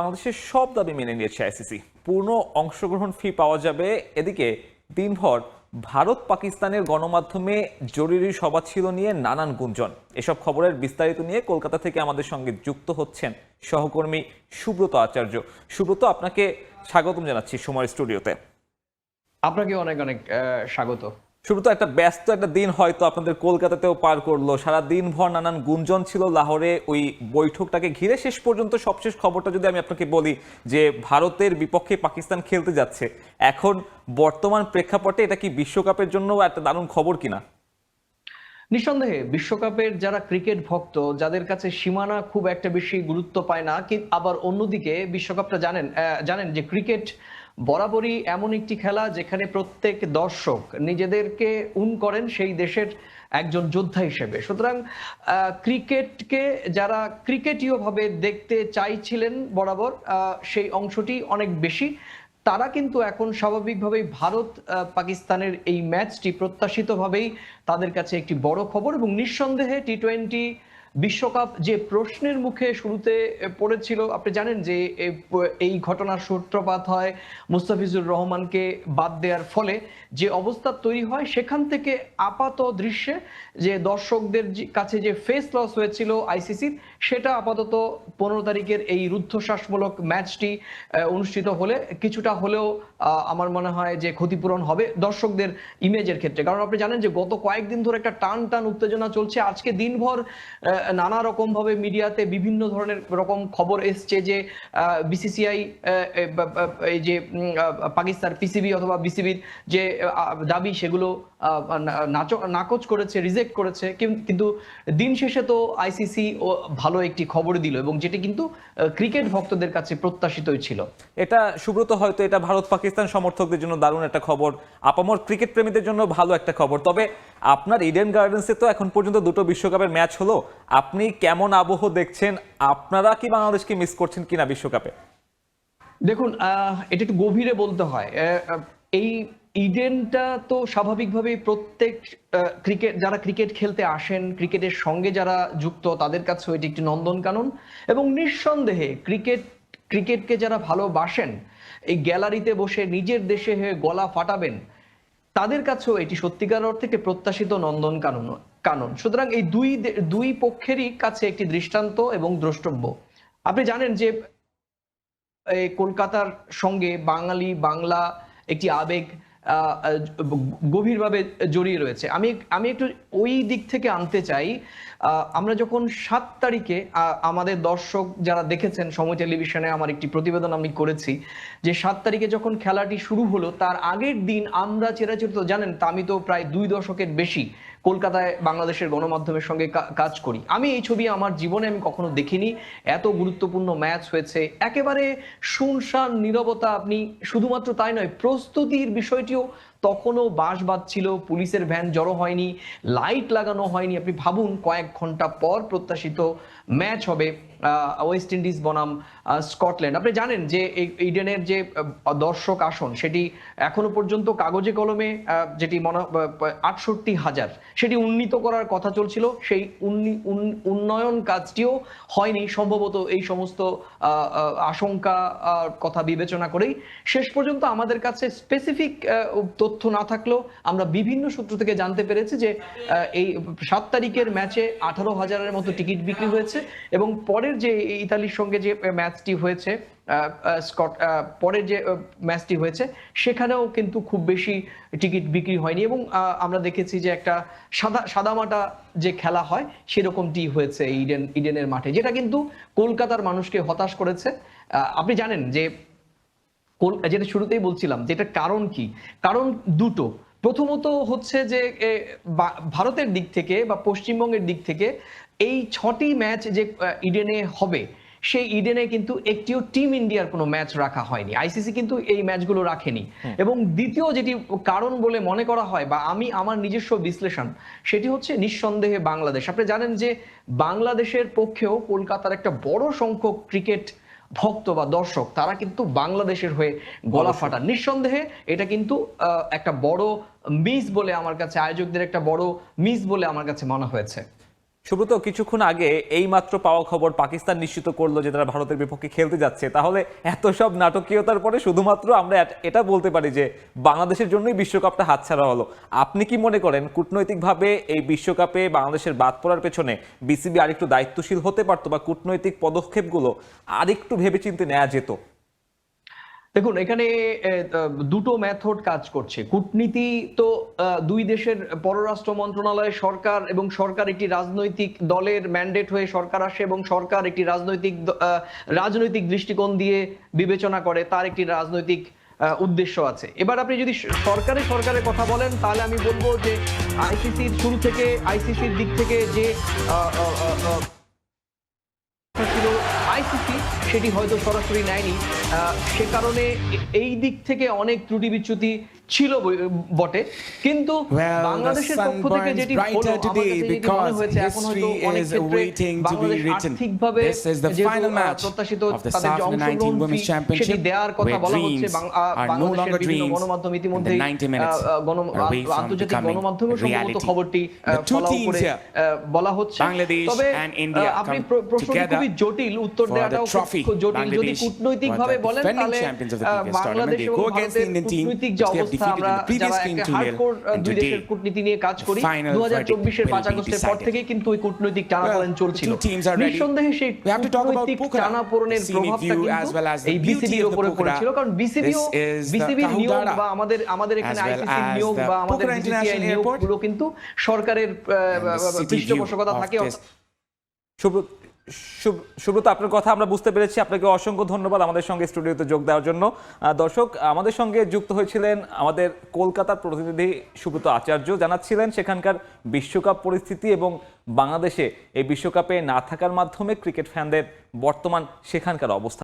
বাংলাদেশের সব দাবি মেনে নিয়েছে আইসিসি। পূর্ণ অংশগ্রহণ ফি পাওয়া যাবে। এদিকে দিনভর ভারত পাকিস্তানের গণমাধ্যমে জরুরি সভা ছিল নিয়ে নানান গুঞ্জন। এসব খবরের বিস্তারিত নিয়ে কলকাতা থেকে আমাদের সঙ্গে যুক্ত হচ্ছেন সহকর্মী সুব্রত আচার্য। সুব্রত, আপনাকে স্বাগতম জানাচ্ছি সময় স্টুডিওতে। আপনাকে অনেক অনেক স্বাগত। সুব্রত, একটা ব্যস্ত একটা দিন হয়তো আপনাদের কলকাতাতেও পার করলো। সারা দিনভর নানান গুঞ্জন ছিল লাহোরে ওই বৈঠকটাকে ঘিরে। শেষ পর্যন্ত সবশেষ খবরটা যদি আমি আপনাকে বলি যে ভারতের বিপক্ষে পাকিস্তান খেলতে যাচ্ছে, এখন বর্তমান প্রেক্ষাপটে এটা কি বিশ্বকাপের জন্য একটা দারুণ খবর কিনা? নিঃসন্দেহে বিশ্বকাপের যারা ক্রিকেট ভক্ত, যাদের কাছে সীমানা খুব একটা বেশি গুরুত্ব পায় না, আবার অন্যদিকে বিশ্বকাপটা জানেন যে ক্রিকেট বরাবরই এমন একটি খেলা যেখানে প্রত্যেক দর্শক নিজেদেরকে করেন সেই দেশের একজন যোদ্ধা হিসেবে। সুতরাং ক্রিকেটকে যারা ক্রিকেটীয় ভাবে দেখতে চাইছিলেন বরাবর, সেই অংশটি অনেক বেশি। তারা কিন্তু এখন স্বাভাবিকভাবেই ভারত পাকিস্তানের এই ম্যাচটি প্রত্যাশিতভাবেই তাদের কাছে একটি বড় খবর। এবং নিঃসন্দেহে টি-20 বিশ্বকাপ যে প্রশ্নের মুখে শুরুতে পড়েছিল, আপনি জানেন যে এই ঘটনার সূত্রপাত হয় মুস্তাফিজুর রহমানকে বাদ দেওয়ার ফলে। যে অবস্থা তৈরি হয় সেখান থেকে আপাত দৃশ্যে যে দর্শকদের কাছে যে ফেস লস হয়েছিল আইসিসির, সেটা আপাতত 15 তারিখের এই রুদ্ধশ্বাসমূলক ম্যাচটি অনুষ্ঠিত হলে কিছুটা হলেও আমার মনে হয় যে ক্ষতিপূরণ হবে দর্শকদের ইমেজের ক্ষেত্রে। কারণ আপনি জানেন যে গত কয়েকদিন ধরে একটা টান উত্তেজনা চলছে। আজকে দিনভর নানা রকম ভাবে মিডিয়াতে বিভিন্ন ধরনের রকম খবর এসছে যে বিসিসিআই এই যে পাকিস্তান পিসিবি অথবা বিসিবির যে দাবি সেগুলো নাকচ করেছে, রিজেক্ট করেছে। কিন্তু দিন শেষে তো আইসিসি ভালো একটি খবর দিল, এবং যেটি কিন্তু ক্রিকেট ভক্তদের কাছে প্রত্যাশিতই ছিল। এটা সুব্রত, হয়তো এটা ভারত পাকিস্তান সমর্থকদের জন্য দারুণ একটা খবর, আপামর ক্রিকেট প্রেমীদের জন্য ভালো একটা খবর। তবে আপনার ইডেন গার্ডেন্সে তো এখন পর্যন্ত দুটো বিশ্বকাপের ম্যাচ হলো, আপনি কেমন আবহ দেখছেন? আপনারা কি বাংলাদেশকে মিস করছেন কিনা বিশ্বকাপে? দেখুন, এটা একটু গভীরে বলতে হয়। এই ইডেনটা তো স্বাভাবিকভাবেই প্রত্যেক যারা ক্রিকেট খেলতে আসেন, ক্রিকেটের সঙ্গে যারা যুক্ত, তাদের কাছেও এটি একটি নন্দনকানন। এবং নিঃসন্দেহে ক্রিকেটকে যারা ভালোবাসেন, এই গ্যালারিতে বসে নিজের দেশে হয়ে গলা ফাটাবেন, তাদের কাছেও এটি সত্যিকার অর্থে একটি প্রত্যাশিত কানন। সুতরাং এই দুই পক্ষেরই কাছে একটি দৃষ্টান্ত এবং দ্রষ্টব্য। আপনি জানেন যে কলকাতার সঙ্গে বাংলা একটি আবেগ গভীরভাবে জড়িয়ে রয়েছে। আমি একটু ওই দিক থেকে আনতে চাই। আমরা যখন 7 তারিখে আমাদের দর্শক যারা দেখেছেন সময় টেলিভিশনে আমার একটি প্রতিবেদন আমি করেছি, যে 7 তারিখে যখন খেলাটি শুরু হলো তার আগের দিন আমরা চিরাচরিত জানেন তা আমি তো প্রায় 2 দশকের বেশি কলকাতায় বাংলাদেশের গণমাধ্যমের সঙ্গে কাজ করি। আমি এই ছবি আমার জীবনে আমি কখনো দেখিনি। এত গুরুত্বপূর্ণ ম্যাচ হয়েছে, একেবারে শুনশান নীরবতা। আপনি শুধুমাত্র তাই নয়, প্রস্তুতির বিষয়টিও তখনও বাঁশ বাজছিল, পুলিশের ভ্যান জড়ো হয়নি, লাইট লাগানো হয়নি। আপনি ভাবুন, কয়েক ঘন্টা পর প্রত্যাশিত ম্যাচ হবে ওয়েস্ট ইন্ডিজ বনাম স্কটল্যান্ড। আপনি জানেন যে ইডেনের যে দর্শক আসন সেটি এখনো পর্যন্ত কাগজে কলমে যেটি 68,000, সেটি উন্নীত করার কথা চলছিল। সেই উন্নয়ন কাজটিও হয়নি, সম্ভবত এই সমস্ত আশঙ্কা কথা বিবেচনা করেই শেষ পর্যন্ত আমাদের কাছে স্পেসিফিক তথ্য না থাকলেও আমরা বিভিন্ন সূত্র থেকে জানতে পেরেছি যে এই 7 তারিখের ম্যাচে 18,000-এর মতো টিকিট বিক্রি হয়েছে। এবং পরের যে ইতালির সঙ্গে যে ম্যাচটি হয়েছে, পরের যে ম্যাচটি হয়েছে, সেখানেও কিন্তু খুব বেশি টিকিট বিক্রি হয়নি। এবং আমরা দেখেছি যে একটা সাদামাটা যে খেলা হয় সেরকমটি হয়েছে ইডেনের মাঠে, যেটা কিন্তু কলকাতার মানুষকে হতাশ করেছে। আপনি জানেন যে যেটা শুরুতেই বলছিলাম, যেটা কারণ কি, কারণ দুটো। প্রথমত হচ্ছে যে ভারতের দিক থেকে বা পশ্চিমবঙ্গের দিক থেকে এই 6টি ম্যাচ যে ইডেনে হবে, সেই ইডেনে কিন্তু একটিও টিম ইন্ডিয়ার কোনো ম্যাচ রাখা হয়নি। আইসিসি কিন্তু এই ম্যাচগুলো রাখেনি। এবং দ্বিতীয় যেটি কারণ বলে মনে করা হয়, বা আমি আমার নিজস্ব বিশ্লেষণ, সেটি হচ্ছে নিঃসন্দেহে বাংলাদেশ। আপনি জানেন যে বাংলাদেশের পক্ষেও কলকাতার একটা বড় সংখ্যক ক্রিকেট ভক্ত বা দর্শক, তারা কিন্তু বাংলাদেশের হয়ে গলা ফাটান। নিঃসন্দেহে এটা কিন্তু একটা বড় মিস বলে আমার কাছে, আয়োজকদের একটা বড় মিস বলে আমার কাছে মনে হয়েছে। সুব্রত, কিছুক্ষণ আগে এই মাত্র পাওয়া খবর পাকিস্তান নিশ্চিত করলো যে তারা ভারতের বিপক্ষে খেলতে যাচ্ছে। তাহলে এত সব নাটকীয়তার পরে শুধুমাত্র আমরা এটা বলতে পারি যে বাংলাদেশের জন্যই বিশ্বকাপটা হাতছাড়া হলো। আপনি কি মনে করেন কূটনৈতিকভাবে এই বিশ্বকাপে বাংলাদেশের বাদ পড়ার পেছনে বিসিবি আরেকটু দায়িত্বশীল হতে পারতো, বা কূটনৈতিক পদক্ষেপগুলো আরেকটু ভেবেচিন্তে নেওয়া যেত? দেখুন, এখানে দুটো মেথড কাজ করছে। কূটনীতি তো দুই দেশের পররাষ্ট্র মন্ত্রণালয়, সরকার এবং সরকার একটি রাজনৈতিক দলের ম্যান্ডেট হয়ে সরকার আসে এবং সরকার একটি রাজনৈতিক দৃষ্টিকোণ দিয়ে বিবেচনা করে, তার একটি রাজনৈতিক উদ্দেশ্য আছে। এবার আপনি যদি সরকারের কথা বলেন, তাহলে আমি বলবো যে আইসিসির শুরু থেকে আইসিসির দিক থেকে যে ছিল আইসিসি, সেটি হয়তো সরাসরি নেয়নি। সে কারণে এই দিক থেকে অনেক ত্রুটি বিচ্যুতি ছিল বটে, কিন্তু বাংলাদেশের পক্ষ থেকে যেটি হলো, আমার কাছে যেটি মনে হয়েছে, এখন হয়তো অনেক ক্ষেত্রে বাংলাদেশ আর্থিকভাবে যেহেতু প্রত্যাশিত তাদের যে অংশগ্রহণ ফি সেটি দেওয়ার কথা বলা হচ্ছে, বাংলাদেশের বিভিন্ন গণমাধ্যম ইতিমধ্যেই আন্তর্জাতিক গণমাধ্যমে সম্ভবত খবরটি ফলাও করে বলা হচ্ছে। তবে আপনি প্রশ্নটি খুবই জটিল, উত্তর দেওয়াটাও খুব জটিল। যদি কূটনৈতিক ভাবে বলেন, তাহলে বাংলাদেশ এবং ভারতের কূটনৈতিক যে অবস্থা, আমরা যারা একটা হার্ডকোর দুই দেশের কূটনীতি নিয়ে কাজ করি, 2024-এর 5 আগস্টের পর থেকেই কিন্তু ওই কূটনৈতিক টানাপোড়েন চলছিল। নিঃসন্দেহে সেই কূটনৈতিক টানাপোড়েনের প্রভাবটা কিন্তু এই বিসিবির উপরে পড়েছিল, কারণ বিসিবির নিয়োগ বা আমাদের এখানে আইসিসির নিয়োগ বা আমাদের বিসিসিআই নিয়োগগুলো কিন্তু সরকারের পৃষ্ঠপোষকতা থাকে। সুব্রত, আপনার কথা আমরা বুঝতে পেরেছি। আপনাকে অসংখ্য ধন্যবাদ আমাদের সঙ্গে স্টুডিওতে যোগ দেওয়ার জন্য। দর্শক, আমাদের সঙ্গে যুক্ত হয়েছিলেন আমাদের কলকাতার প্রতিনিধি সুব্রত আচার্য, জানাচ্ছিলেন সেখানকার বিশ্বকাপ পরিস্থিতি এবং বাংলাদেশে এই বিশ্বকাপে না থাকার মাধ্যমে ক্রিকেট ফ্যানদের বর্তমান সেখানকার অবস্থা।